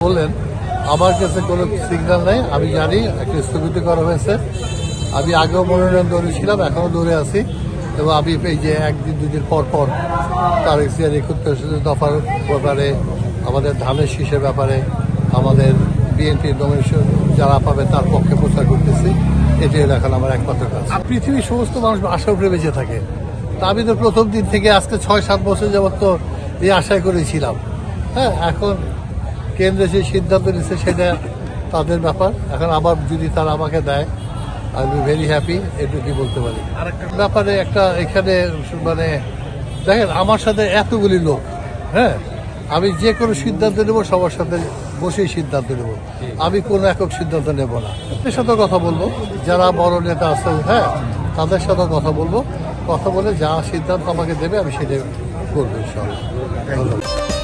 বললেন আমার কাছে কোনো সিগন্যাল নেই, আমি জানি একটা স্থগিত করা হয়েছে। আমি আগেও মনোনয়ন দৌড়ে ছিলাম, এখনও দৌড়ে আছি এবং আমি এই যে একদিন দুদিন পর পর তারেক জিয়ার ৭১ দফার ব্যাপারে, আমাদের ধানের শীষের ব্যাপারে, আমাদের বিএনপির নমিনেশন যারা পাবে তার পক্ষে প্রচার করতেছি। এটাই এখন আমার একমাত্র কাজ। পৃথিবীর সমস্ত মানুষ আশা উপরে বেঁচে থাকে, তা আমি তো প্রথম দিন থেকে আজকে ৬-৭ বছর যাবত তো এই আশায় করেছিলাম। হ্যাঁ, এখন কেন্দ্রে যে সিদ্ধান্ত নিচ্ছে সেটা তাদের ব্যাপার। এখন আবার যদি তারা আমাকে দেয়, আই বি ভেরি হ্যাপি, এটুকুই বলতে পারি। ব্যাপারে একটা এখানে মানে দেখেন আমার সাথে এতগুলি লোক, হ্যাঁ, আমি যে কোনো সিদ্ধান্ত নেব সবার সাথে বসেই সিদ্ধান্ত নেব, আমি কোনো একক সিদ্ধান্ত নেব না। এর সাথেও কথা বলবো, যারা বড় নেতা আছে, হ্যাঁ, তাদের সাথেও কথা বলবো, কথা বলে যা সিদ্ধান্ত আমাকে দেবে আমি সেটাই করবো ইনশাআল্লাহ। ধন্যবাদ।